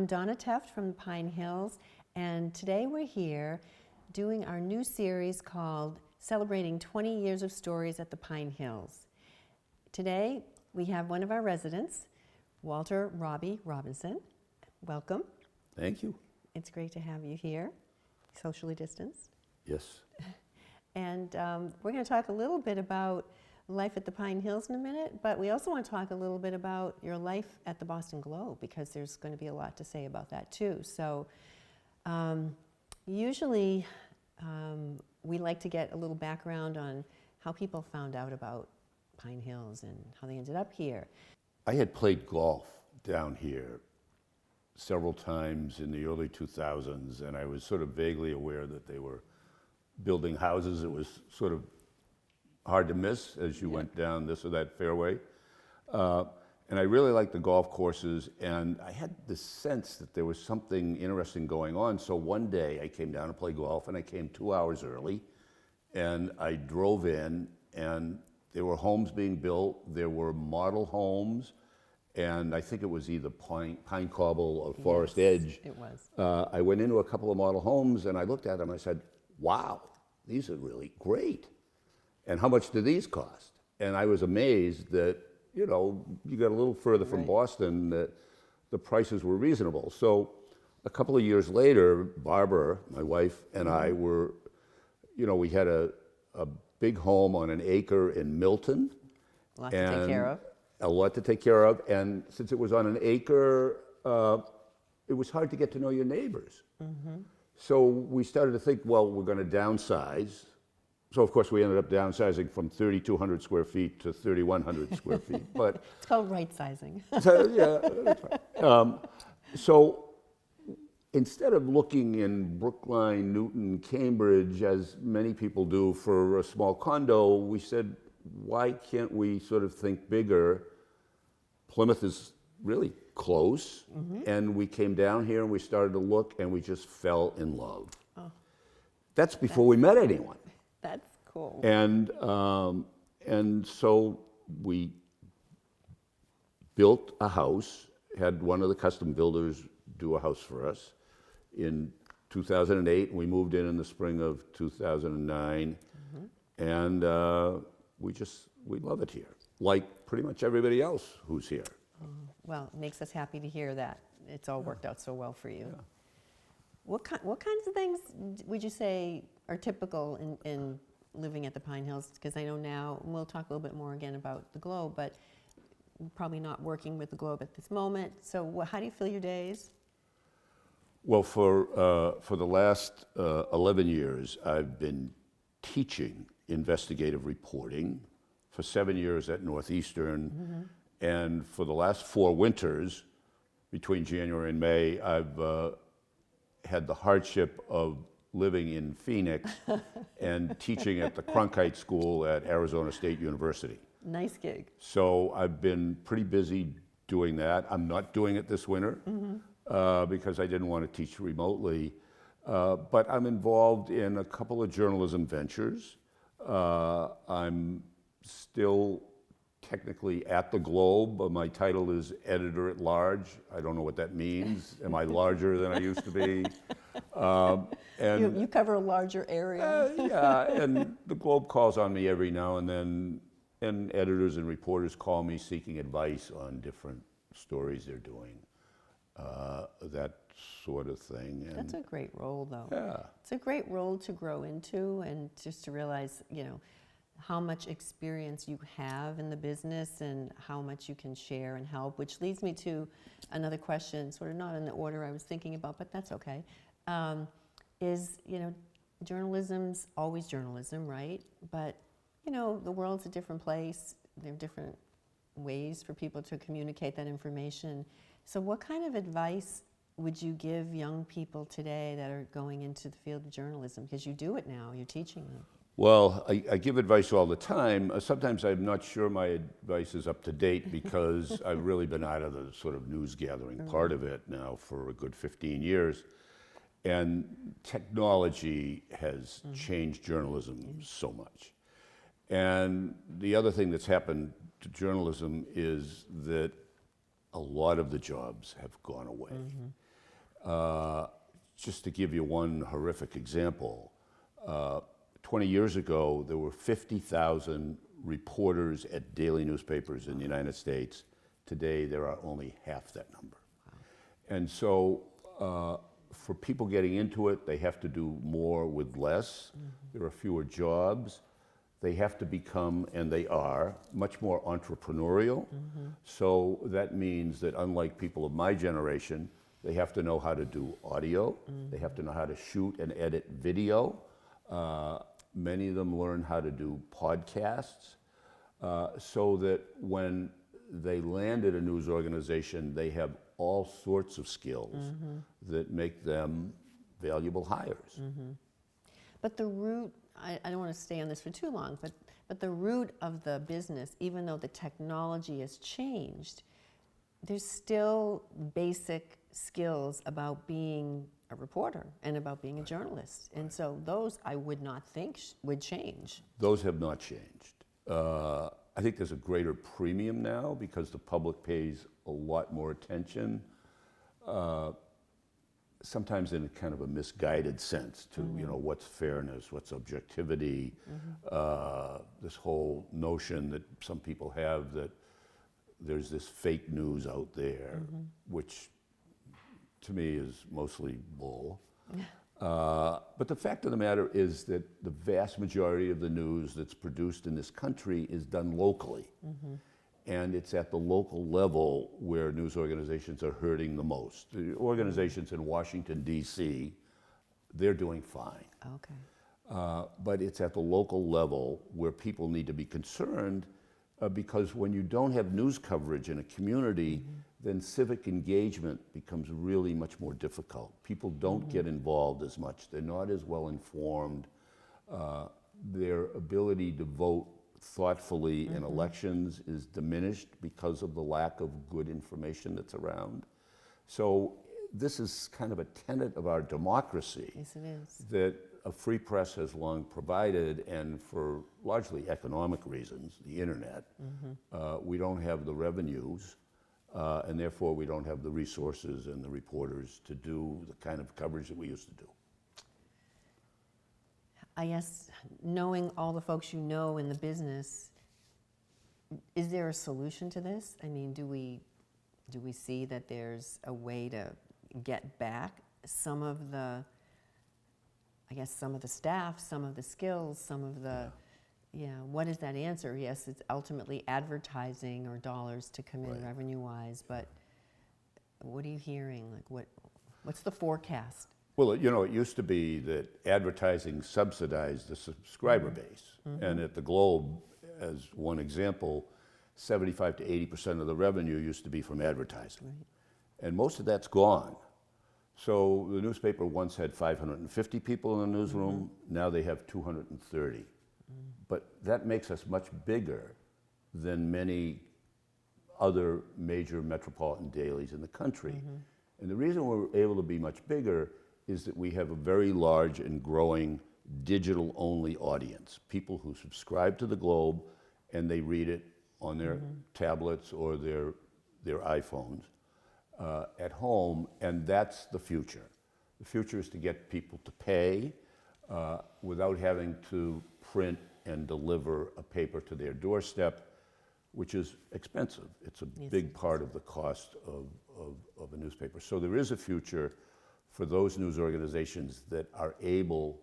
Donna Teft from Pinehills, and today we're here doing our new series called Celebrating 20 Years of Stories at the Pinehills. Today we have one of our residents, Walter Robby Robinson. Welcome. Thank you. It's great to have you here, socially distanced. Yes. And we're going to talk a little bit about life at the Pinehills in a minute, but we also want to talk a little bit about your life at the Boston Globe, because there's going to be a lot to say about that too. So usually we like to get a little background on how people found out about Pinehills and how they ended up here. I had played golf down here several times in the early 2000s, and I was sort of vaguely aware that they were building houses. It was sort of hard to miss as you went down this or that fairway. And I really liked the golf courses, and I had the sense that there was something interesting going on. So one day I came down to play golf, and I came 2 hours early, and I drove in, and there were homes being built. There were model homes, and I think it was either Pine Cobble or Forest Edge. It was. I went into a couple of model homes, and I looked at them, and I said, wow, these are really great. And how much do these cost? And I was amazed that, you know, you got a little further from Boston, that the prices were reasonable. So a couple of years later, Barbara, my wife, and I were, you know, we had a big home on an acre in Milton. A lot to take care of. A lot to take care of. And since it was on an acre, it was hard to get to know your neighbors. So we started to think, well, we're going to downsize. So of course we ended up downsizing from 3,200 square feet to 3,100 square feet. But it's called right sizing. So, yeah, that's right. So instead of looking in Brookline, Newton, Cambridge, as many people do for a small condo, we said, why can't we sort of think bigger? Plymouth is really close, and we came down here and we started to look, and we just fell in love. Oh. That's before we met anyone. That's cool. And so we built a house, had one of the custom builders do a house for us in 2008. We moved in the spring of 2009, and we love it here, like pretty much everybody else who's here. Well, it makes us happy to hear that it's all worked out so well for you. Yeah. What kinds of things would you say are typical in living at the Pinehills? Because I know now, and we'll talk a little bit more again about the Globe, but probably not working with the Globe at this moment. So how do you fill your days? Well, for the last 11 years, I've been teaching investigative reporting for 7 years at Northeastern. And for the last 4 winters, between January and May, I've had the hardship of living in Phoenix and teaching at the Cronkite School at Arizona State University. Nice gig. So I've been pretty busy doing that. I'm not doing it this winter because I didn't want to teach remotely. But I'm involved in a couple of journalism ventures. I'm still technically at the Globe. My title is editor at large. I don't know what that means. Am I larger than I used to be? And you cover a larger area. yeah, and the Globe calls on me every now and then, and editors and reporters call me seeking advice on different stories they're doing, that sort of thing. And that's a great role, though. Yeah. It's a great role to grow into, and just to realize, you know, how much experience you have in the business and how much you can share and help, which leads me to another question, sort of not in the order I was thinking about, but that's okay. Is, you know, journalism's always journalism, right? But, you know, the world's a different place. There are different ways for people to communicate that information. So what kind of advice would you give young people today that are going into the field of journalism? Because you do it now, you're teaching them. Well, I give advice all the time. Sometimes I'm not sure my advice is up to date because I've really been out of the sort of news gathering part of it now for a good 15 years. And technology has changed journalism so much. And the other thing that's happened to journalism is that a lot of the jobs have gone away. Just to give you one horrific example, 20 years ago, there were 50,000 reporters at daily newspapers in the United States. Today, there are only half that number. And so for people getting into it, they have to do more with less. There are fewer jobs. They have to become, and they are, much more entrepreneurial. So that means that unlike people of my generation, they have to know how to do audio. They have to know how to shoot and edit video. Many of them learn how to do podcasts, so that when they land at a news organization, they have all sorts of skills that make them valuable hires. But the root, I don't want to stay on this for too long, but the root of the business, even though the technology has changed, there's still basic skills about being a reporter and about being a journalist. And so those I would not think would change. Those have not changed. I think there's a greater premium now because the public pays a lot more attention, sometimes in kind of a misguided sense to, you know, what's fairness, what's objectivity, this whole notion that some people have that there's this fake news out there, which to me is mostly bull. But the fact of the matter is that the vast majority of the news that's produced in this country is done locally. And it's at the local level where news organizations are hurting the most. The organizations in Washington, D.C., they're doing fine. Okay. But it's at the local level where people need to be concerned, because when you don't have news coverage in a community, then civic engagement becomes really much more difficult. People don't get involved as much. They're not as well informed. Their ability to vote thoughtfully in elections is diminished because of the lack of good information that's around. So this is kind of a tenet of our democracy. Yes, it is. That a free press has long provided, and for largely economic reasons, the internet, we don't have the revenues, and therefore we don't have the resources and the reporters to do the kind of coverage that we used to do. I guess, knowing all the folks you know in the business, is there a solution to this? I mean, do we see that there's a way to get back some of the, I guess, some of the staff, some of the skills, some of the, what is that answer? Yes, it's ultimately advertising or dollars to come in revenue-wise, but what are you hearing? Like, what's the forecast? Well, you know, it used to be that advertising subsidized the subscriber base. And at the Globe, as one example, 75 to 80% of the revenue used to be from advertising. And most of that's gone. So the newspaper once had 550 people in the newsroom, now they have 230. But that makes us much bigger than many other major metropolitan dailies in the country. And the reason we're able to be much bigger is that we have a very large and growing digital-only audience, people who subscribe to the Globe and they read it on their tablets or their iPhones at home, and that's the future. The future is to get people to pay without having to print and deliver a paper to their doorstep, which is expensive. It's a big part of the cost of a newspaper. So there is a future for those news organizations that are able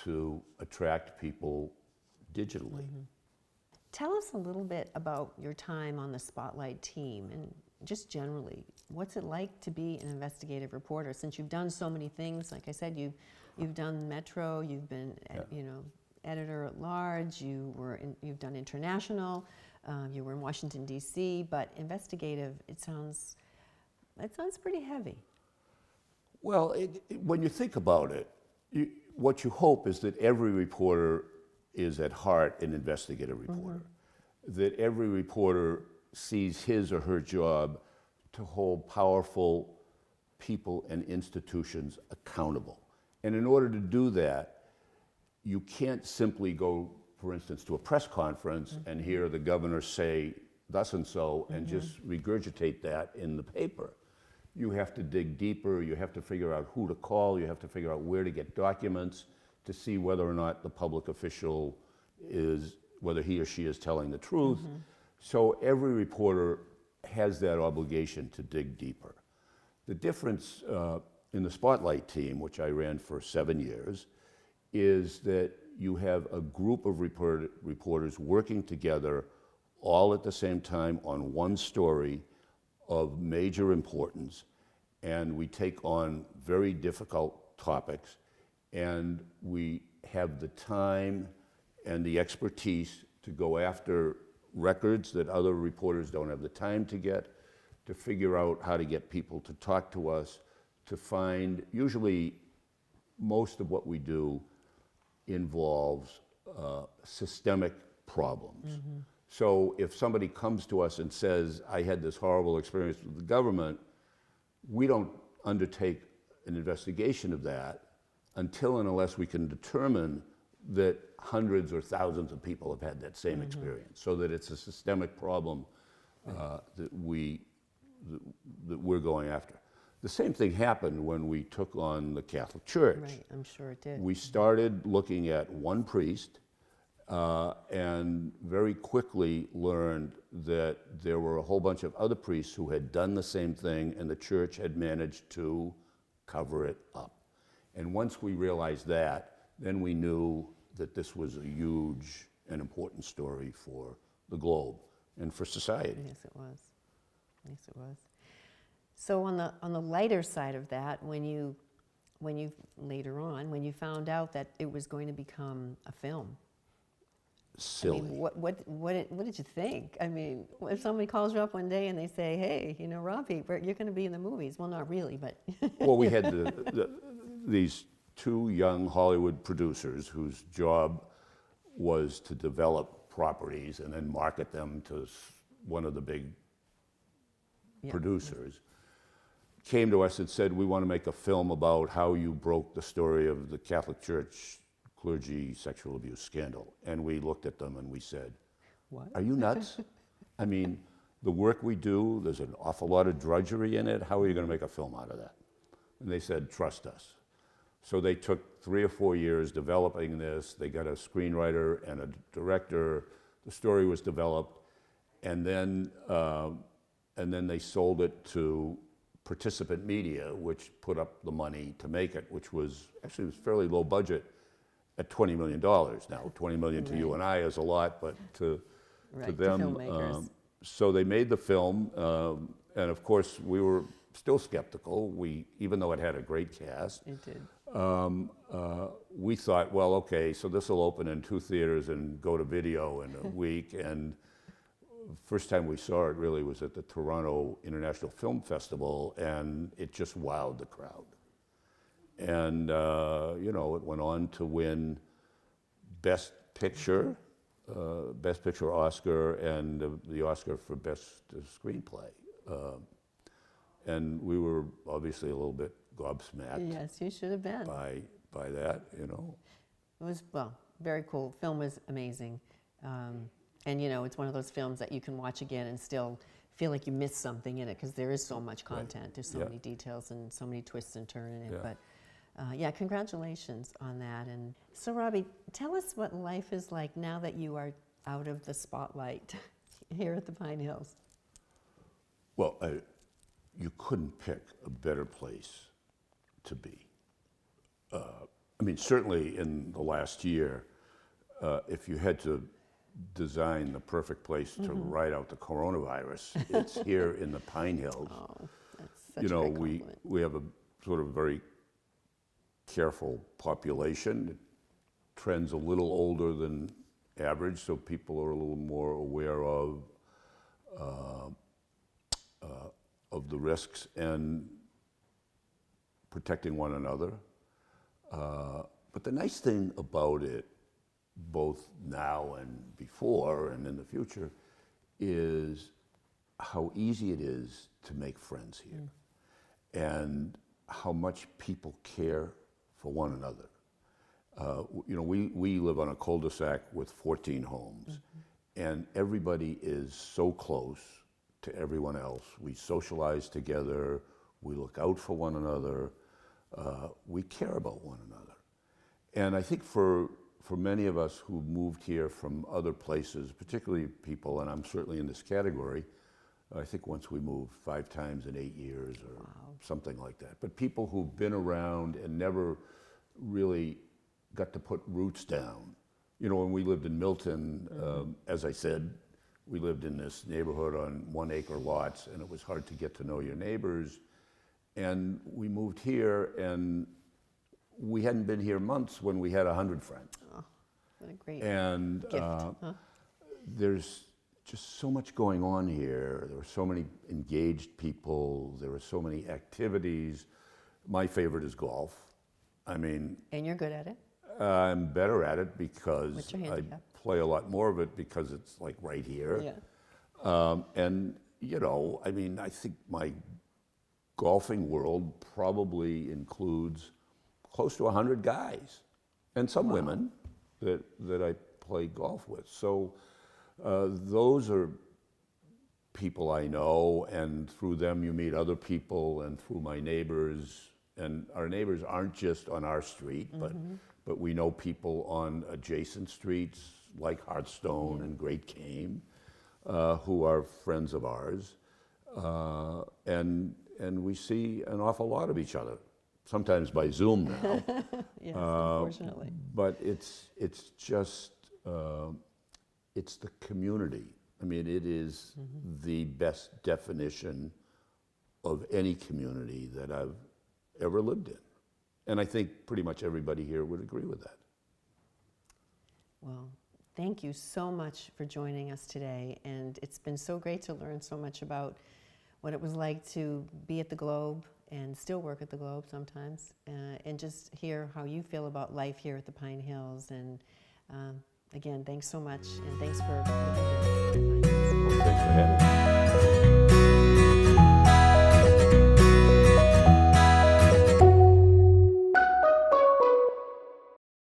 to attract people digitally. Tell us a little bit about your time on the Spotlight team, and just generally, what's it like to be an investigative reporter? Since you've done so many things, like I said, you've done Metro, you've been editor at large, you've done international, you were in Washington D.C., but investigative, it sounds pretty heavy. Well, when you think about it, what you hope is that every reporter is at heart an investigative reporter, that every reporter sees his or her job to hold powerful people and institutions accountable. And in order to do that, you can't simply go, for instance, to a press conference and hear the governor say thus and so and just regurgitate that in the paper. you have to dig deeper, you have to figure out who to call, you have to figure out where to get documents to see whether or not the public official is, whether he or she is telling the truth. So every reporter has that obligation to dig deeper. The difference in the Spotlight team, which I ran for 7 years, is that you have a group of reporters working together all at the same time on one story of major importance, and we take on very difficult topics, and we have the time and the expertise to go after records that other reporters don't have the time to get, to figure out how to get people to talk to us, to find, usually most of what we do involves systemic problems. So if somebody comes to us and says, I had this horrible experience with the government, we don't undertake an investigation of that until and unless we can determine that hundreds or thousands of people have had that same experience, so that it's a systemic problem that we're going after. The same thing happened when we took on the Catholic Church. Right, I'm sure it did. We started looking at one priest and very quickly learned that there were a whole bunch of other priests who had done the same thing, and the church had managed to cover it up. And once we realized that, then we knew that this was a huge and important story for the globe and for society. Yes, it was. Yes, it was. So on the lighter side of that, when you later on, when you found out that it was going to become a film, Silly. I mean, what did you think? I mean, if somebody calls you up one day and they say, "Hey, you know, Robby, you're going to be in the movies," well, not really, but Well, we had these two young Hollywood producers whose job was to develop properties and then market them to one of the big producers, came to us and said, we want to make a film about how you broke the story of the Catholic Church clergy sexual abuse scandal. And we looked at them and we said, what? Are you nuts? I mean, the work we do, there's an awful lot of drudgery in it. How are you going to make a film out of that? And they said, trust us. So they took 3 or 4 years developing this. They got a screenwriter and a director. The story was developed, and then they sold it to Participant Media, which put up the money to make it, which was actually was fairly low budget at $20 million. Now, $20 million to you and I is a lot, but to them, filmmakers. so they made the film, and of course we were still skeptical. Even though it had a great cast, It did. we thought, well, okay, so this will open in 2 theaters and go to video in a week. And first time we saw it really was at the Toronto International Film Festival, and it just wowed the crowd. And it went on to win Best Picture Oscar, and the Oscar for Best Screenplay. And we were obviously a little bit gobsmacked. Yes, you should have been. By that. It was, very cool. Film was amazing. And it's one of those films that you can watch again and still feel like you missed something in it, because there is so much content. There's so many details and so many twists and turns in it. But congratulations on that. And so, Robby, tell us what life is like now that you are out of the spotlight here at the Pinehills. Well, you couldn't pick a better place to be. Certainly in the last year, if you had to design the perfect place to ride out the coronavirus, it's here in the Pinehills. Oh, that's such a great compliment. we have a sort of very careful population. It trends a little older than average, so people are a little more aware of the risks and protecting one another. But the nice thing about it, both now and before and in the future, is how easy it is to make friends here, and how much people care for one another. We live on a cul-de-sac with 14 homes, and everybody is so close to everyone else. We socialize together, we look out for one another, we care about one another. And I think for many of us who moved here from other places, particularly people, and I'm certainly in this category, I think once we moved 5 times in 8 years or something like that. But people who've been around and never really got to put roots down. You know, when we lived in Milton, as I said, we lived in this neighborhood on 1-acre lots, and it was hard to get to know your neighbors. And we moved here, and we hadn't been here months when we had 100 friends. Oh, what a great And gift. Huh? there's just so much going on here. There were so many engaged people. There were so many activities. My favorite is golf. I mean, And you're good at it? I'm better at it because What's your I handicap? play a lot more of it because it's like right here. Yeah. And, you know, I mean, I think my golfing world probably includes close to 100 guys and some women that I play golf with. So those are people I know, and through them you meet other people, and through my neighbors. And our neighbors aren't just on our street, but we know people on adjacent streets like Hearthstone and Great Cane, who are friends of ours. And we see an awful lot of each other, sometimes by Zoom now. Yes, unfortunately. But it's just, it's the community. I mean, it is the best definition of any community that I've ever lived in. And I think pretty much everybody here would agree with that. Well, thank you so much for joining us today. And it's been so great to learn so much about what it was like to be at the Globe and still work at the Globe sometimes, and just hear how you feel about life here at the Pine Hills. And again, thanks so much, and thanks for being here. Well, thanks for having me.